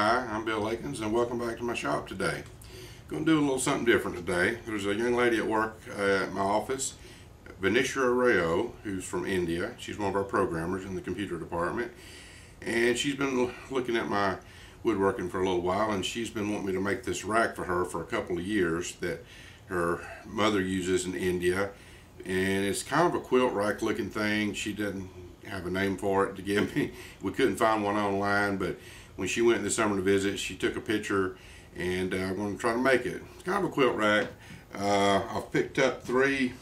Hi, I'm Bill Lakins and welcome back to my shop today. Going to do a little something different today. There's a young lady at work at my office, Vanishree, who's from India. She's one of our programmers in the computer department, and she's been looking at my woodworking for a little while, and she's been wanting me to make this rack for her for a couple of years that her mother uses in India, and it's kind of a quilt rack looking thing. She didn't have a name for it to give me. We couldn't find one online, but when she went this summer to visit, she took a picture, and I'm going to try to make it. It's kind of a quilt rack. I've picked up three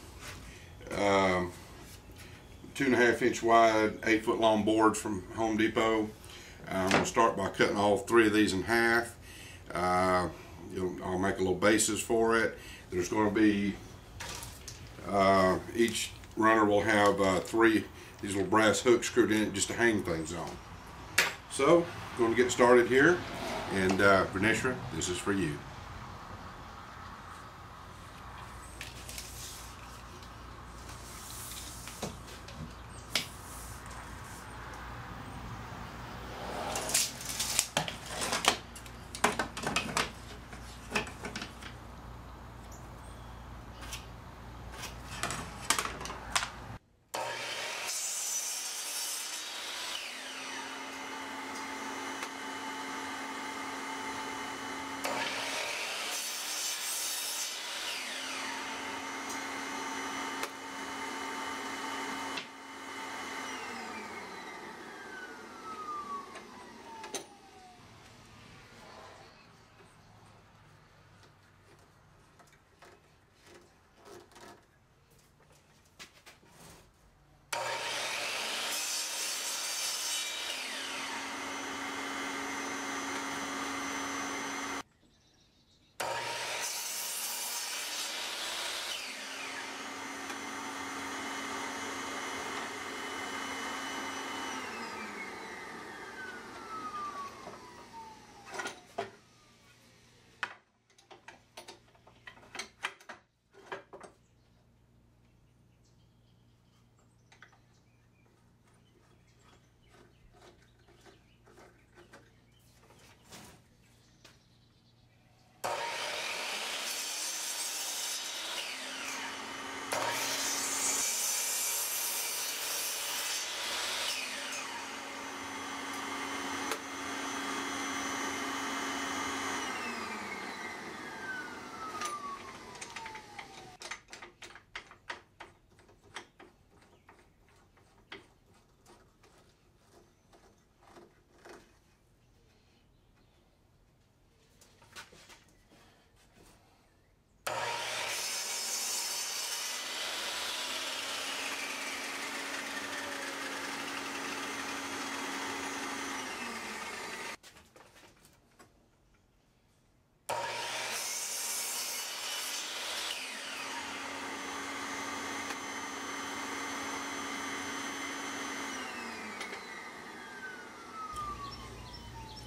2.5 inch wide, 8 foot long boards from Home Depot. I'm going to start by cutting all three of these in half. I'll make a little basis for it. There's going to be, each runner will have three these little brass hooks screwed in it just to hang things on. So, I'm going to get started here, and Vanishree, this is for you.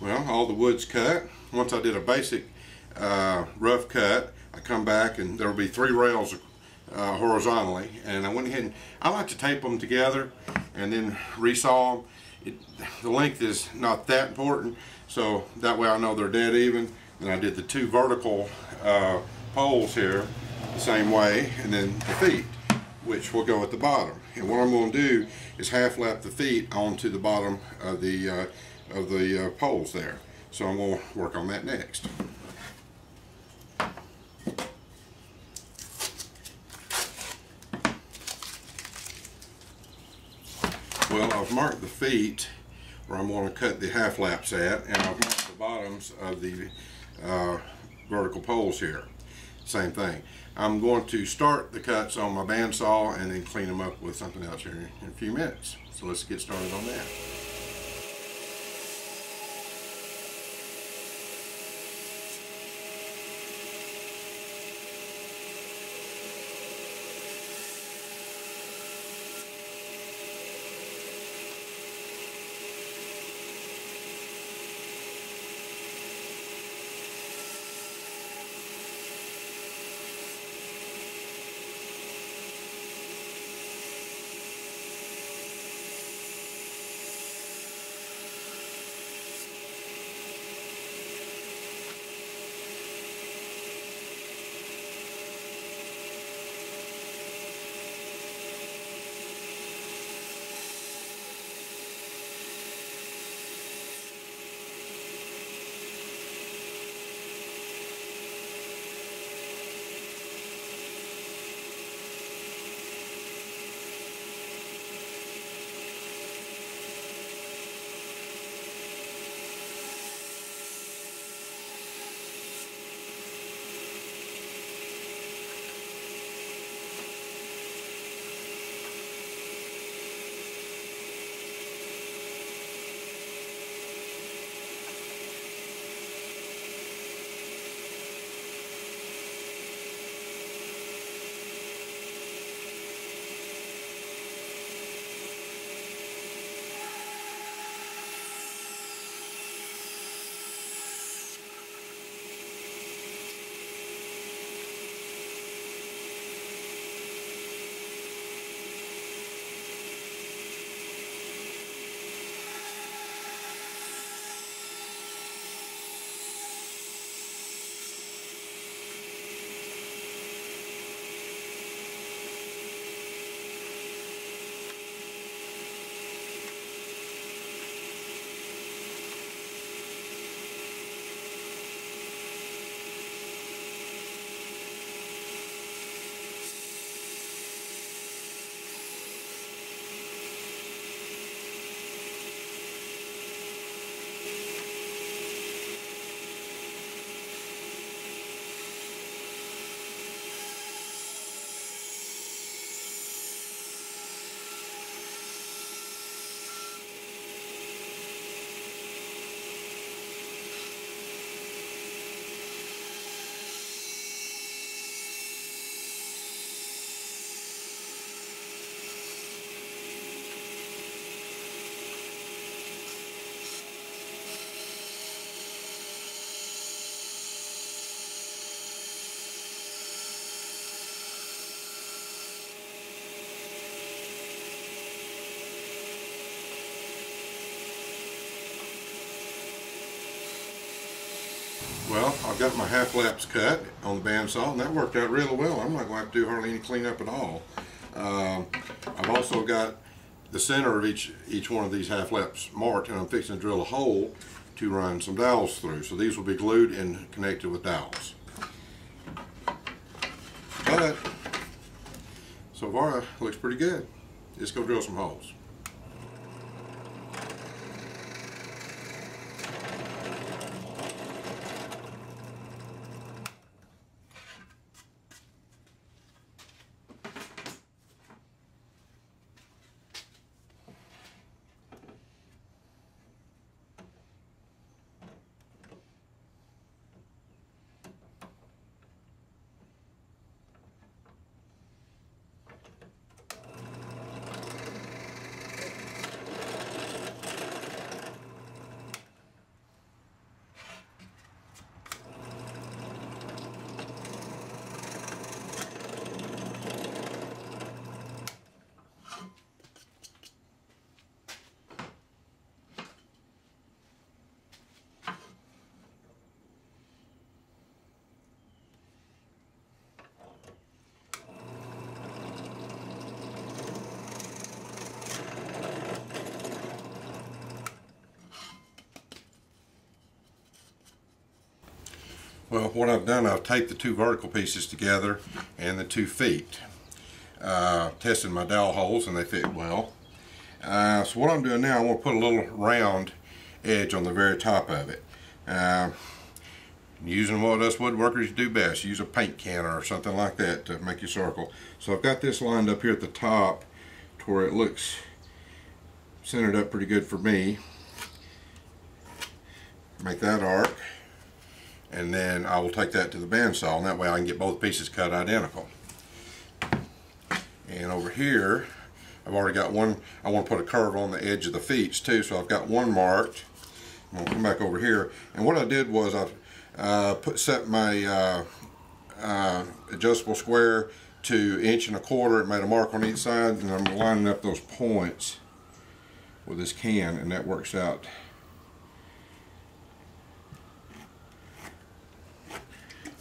Well, all the wood's cut. Once I did a basic rough cut, I come back and there will be 3 rails horizontally, and I went ahead and I like to tape them together and then resaw them. The length is not that important, so that way I know they're dead even. And I did the 2 vertical poles here the same way, and then the feet, which will go at the bottom. And what I'm going to do is half lap the feet onto the bottom of the poles there. So I'm going to work on that next. Well, I've marked the feet where I'm going to cut the half laps at, and I've marked the bottoms of the vertical poles here. Same thing. I'm going to start the cuts on my bandsaw and then clean them up with something else here in a few minutes. So let's get started on that. got my half laps cut on the bandsaw, and that worked out really well. I'm not going to have to do hardly any cleanup at all. I've also got the center of each one of these half laps marked, and I'm fixing to drill a hole to run some dowels through. So these will be glued and connected with dowels. But so far it looks pretty good. Let's go drill some holes. Well, what I've done, I've taped the two vertical pieces together and the 2 feet. Tested my dowel holes and they fit well. So what I'm doing now, I want to put a little round edge on the very top of it. Using what us woodworkers do best, use a paint can or something like that to make your circle. So I've got this lined up here at the top to where it looks centered up pretty good for me. Make that arc. And then I will take that to the bandsaw, and that way I can get both pieces cut identical. And over here, I've already got one. I want to put a curve on the edge of the feet too, so I've got one marked. I'm going to come back over here, and what I did was I set my adjustable square to 1 1/4. It made a mark on each side, and I'm lining up those points with this can, and that works out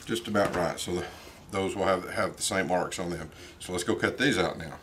just about right. So those will have the same marks on them. So let's go cut these out now.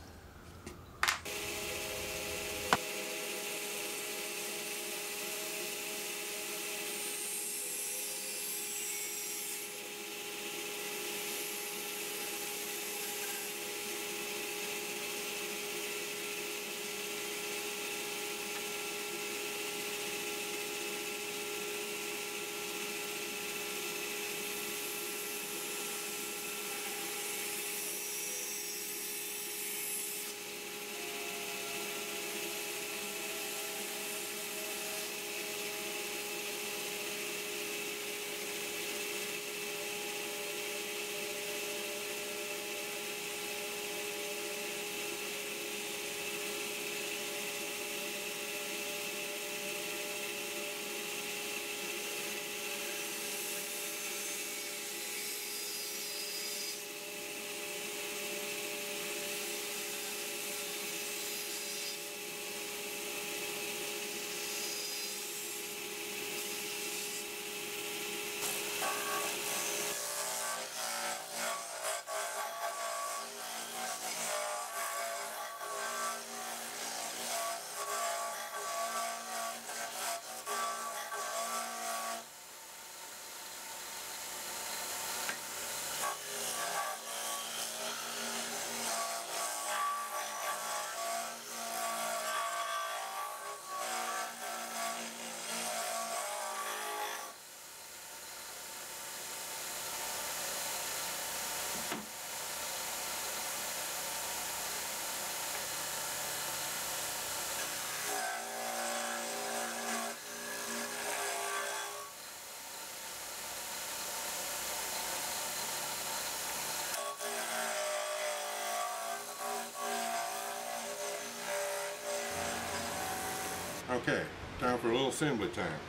Okay, time for a little assembly time.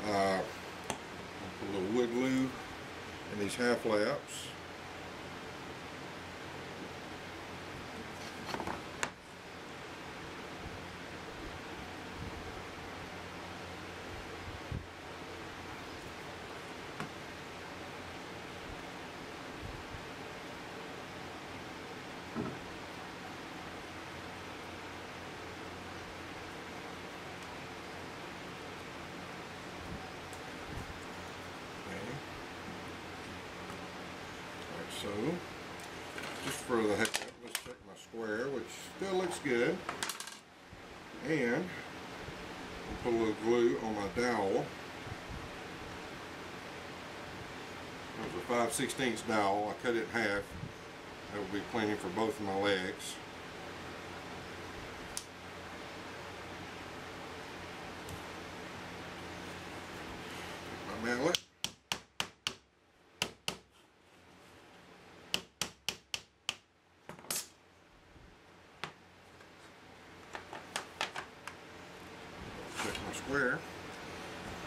A little wood glue in these half laps. So, just for the heck of it, let's check my square, which still looks good. And I'll put a little glue on my dowel. That was a 5/16 dowel. I cut it in half. That will be plenty for both of my legs. My mallet. Check my square.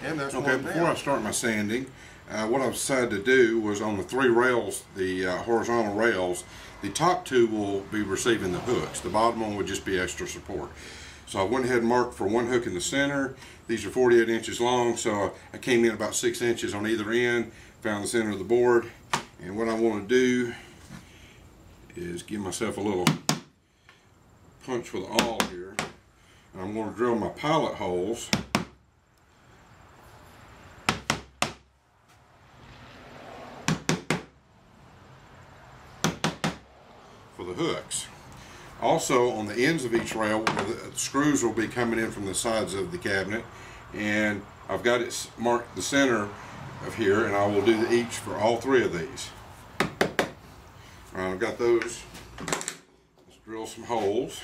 And that's okay. Before I start my sanding, what I've decided to do was on the 3 rails, the horizontal rails, the top 2 will be receiving the hooks. The bottom one would just be extra support. So I went ahead and marked for 1 hook in the center. These are 48 inches long, so I came in about 6 inches on either end, found the center of the board, and what I want to do is give myself a little punch with the awl here. And I'm going to drill my pilot holes for the hooks. Also, on the ends of each rail, the screws will be coming in from the sides of the cabinet, and I've got it marked the center of here, and I will do each for all 3 of these. I've got those. Let's drill some holes.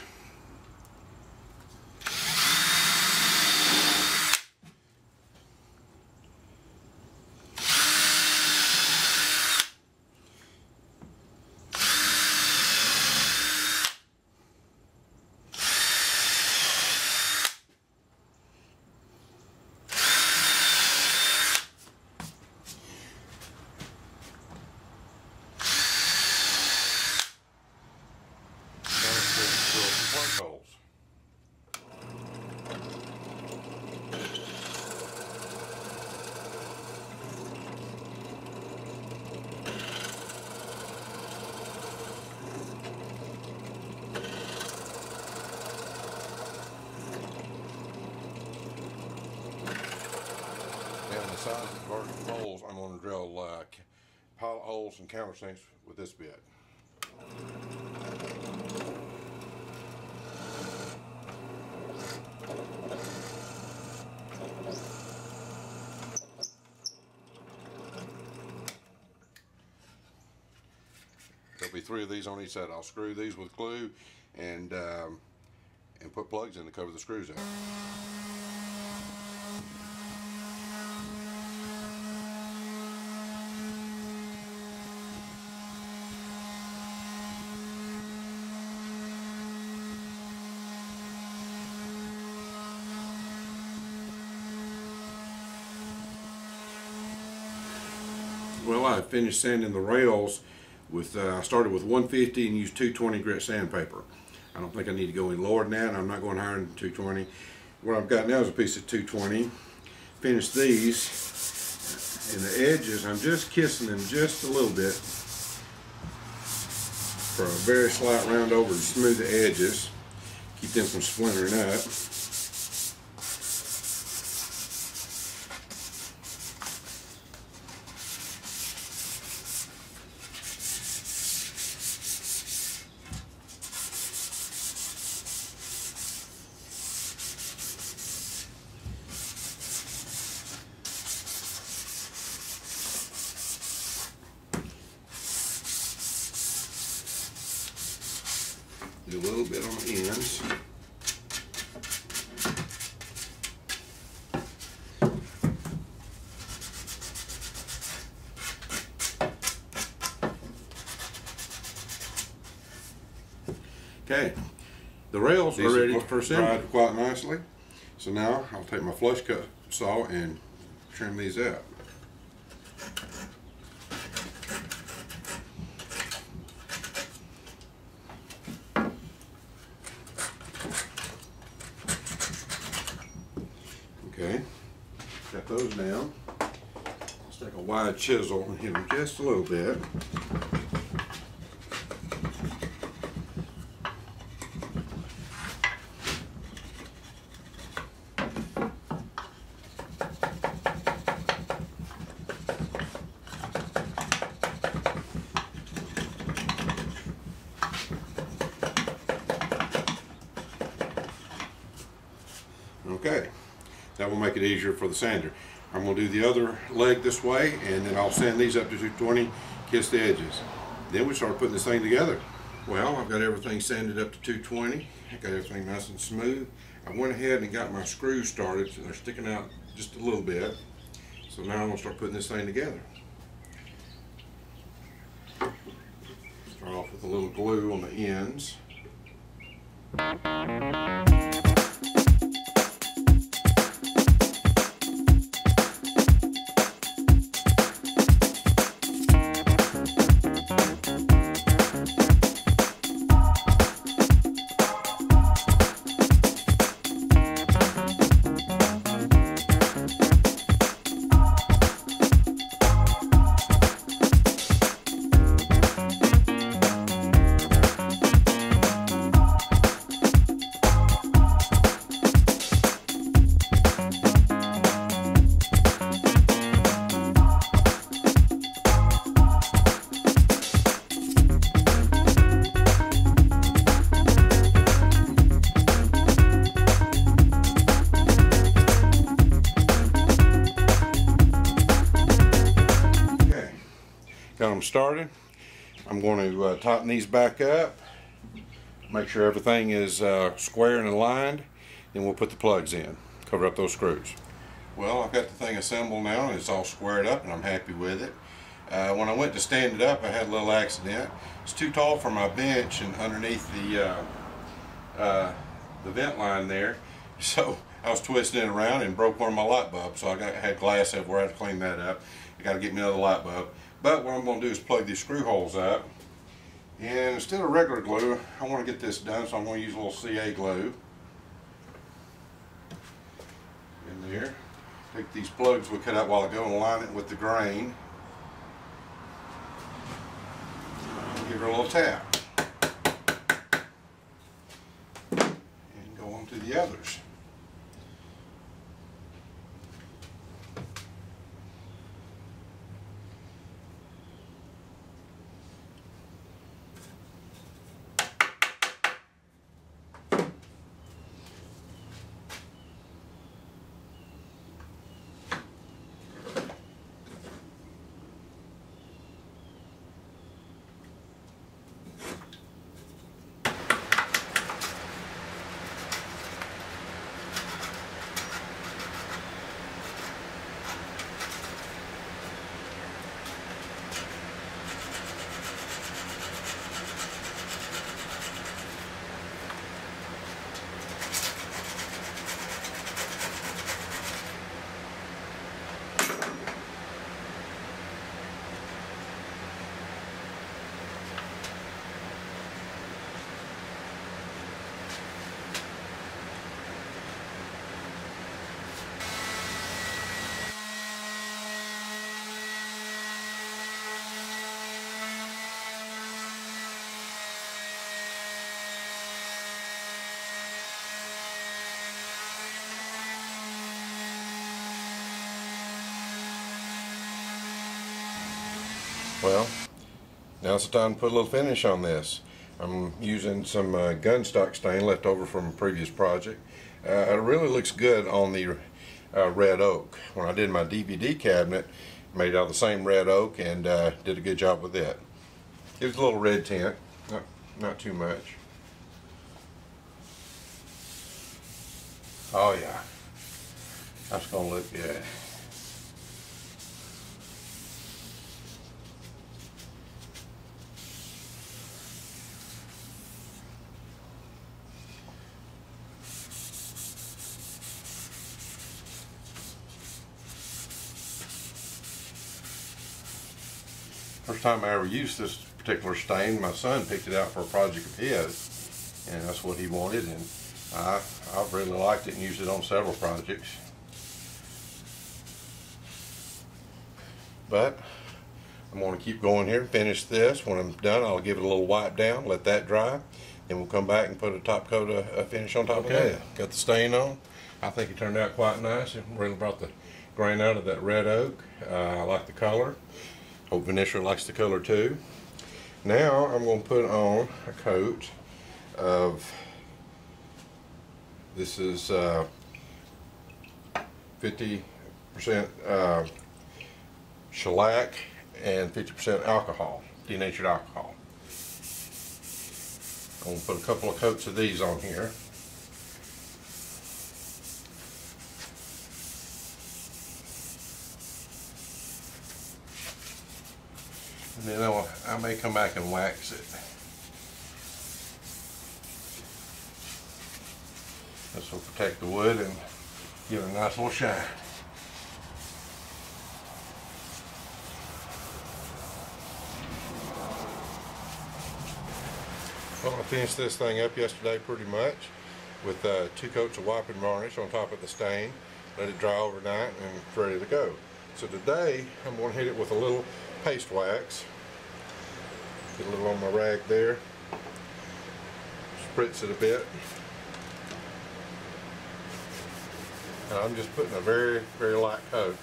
Size of the vertical holes, I'm going to drill pilot holes and countersinks with this bit. There'll be 3 of these on each side. I'll screw these with glue and put plugs in to cover the screws out. Well, I finished sanding the rails with, I started with 150 and used 220 grit sandpaper. I don't think I need to go any lower than that. I'm not going higher than 220. What I've got now is a piece of 220. Finished these, and the edges, I'm just kissing them just a little bit for a very slight round over to smooth the edges. Keep them from splintering up. Do a little bit on the ends. Okay, the rails are ready for assembly. Dried quite nicely. So now I'll take my flush cut saw and trim these out. Okay, got those down. Let's take a wide chisel and hit them just a little bit. Okay, that will make it easier for the sander. I'm going to do the other leg this way, and then I'll sand these up to 220, kiss the edges. Then we start putting this thing together. Well, I've got everything sanded up to 220. I got everything nice and smooth. I went ahead and got my screws started, so they're sticking out just a little bit. So now I'm going to start putting this thing together. Start off with a little glue on the ends. Got them started. I'm going to tighten these back up, make sure everything is square and aligned, then we'll put the plugs in, cover up those screws. Well, I've got the thing assembled now and it's all squared up and I'm happy with it. When I went to stand it up, I had a little accident. It's too tall for my bench and underneath the vent line there, so I was twisting it around and broke one of my light bulbs, so I had glass everywhere. I had to clean that up. I got to get me another light bulb. But what I'm going to do is plug these screw holes up, and instead of regular glue, I want to get this done, so I'm going to use a little CA glue in there. Take these plugs we cut out a while ago and line it with the grain. Give her a little tap. And go on to the others. Well, now's the time to put a little finish on this. I'm using some gun stock stain left over from a previous project. It really looks good on the red oak. When I did my DVD cabinet, made out of the same red oak and did a good job with it. Gives a little red tint, not too much. Oh yeah, that's gonna look good. First time I ever used this particular stain, my son picked it out for a project of his, and that's what he wanted, and I've really liked it and used it on several projects. But I'm going to keep going here and finish this. When I'm done, I'll give it a little wipe down, let that dry, then we'll come back and put a top coat of finish on top of that. Got the stain on. I think it turned out quite nice. It really brought the grain out of that red oak. I like the color. Hope Vanishree likes the color too. Now I'm going to put on a coat of, this is 50% shellac and 50% alcohol, denatured alcohol. I'm going to put a couple of coats of these on here. And then I may come back and wax it. This will protect the wood and give it a nice little shine. Well, I finished this thing up yesterday pretty much with 2 coats of wipe and varnish on top of the stain. Let it dry overnight and it's ready to go. So today I'm going to hit it with a little paste wax. Get a little on my rag there. Spritz it a bit. And I'm just putting a very, very light coat.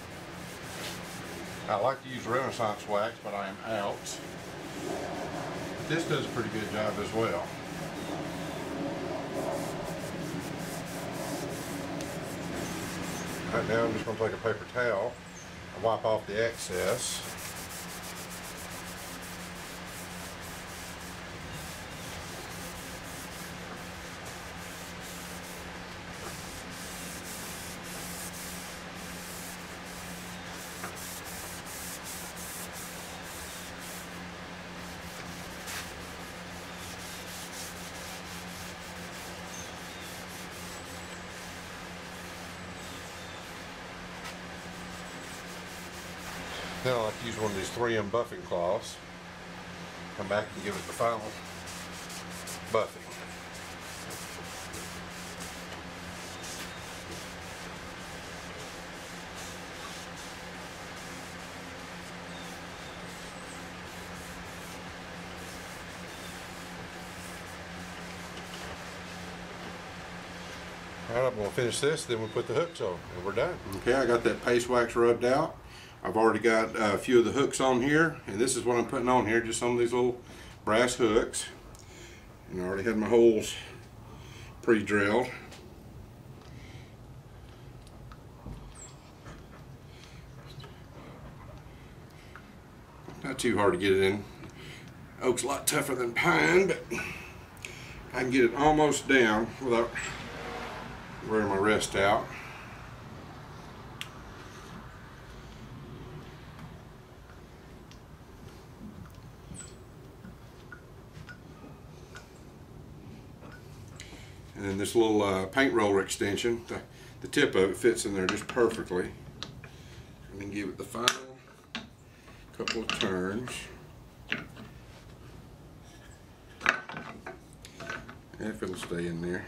I like to use Renaissance wax, but I am out. But this does a pretty good job as well. Right now I'm just going to take a paper towel and wipe off the excess. Then I like to use one of these 3M buffing cloths. Come back and give it the final buffing. Alright, I'm going to finish this, then we'll put the hooks on, and we're done. Okay, I got that paste wax rubbed out. I've already got a few of the hooks on here, and this is what I'm putting on here, just some of these little brass hooks. And I already had my holes pre-drilled. Not too hard to get it in. Oak's a lot tougher than pine, but I can get it almost down without wearing my wrist out. And then this little paint roller extension, the tip of it fits in there just perfectly. And then give it the final couple of turns. If it'll stay in there.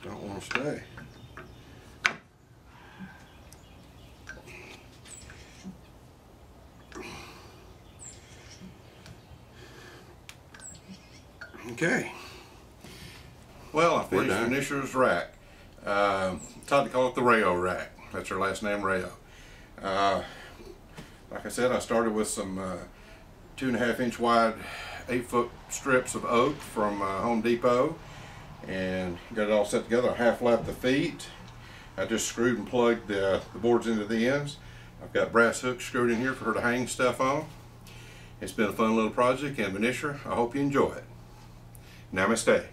Don't want to stay. Okay. Well, I finished Vanishree's rack. Tried to call it the Rayo rack. That's her last name, Rayo. Like I said, I started with some 2.5 inch wide 8-foot strips of oak from Home Depot. And got it all set together. I half lapped the feet. I just screwed and plugged the boards into the ends. I've got brass hooks screwed in here for her to hang stuff on. It's been a fun little project, and Vanishree, I hope you enjoy it. Namaste.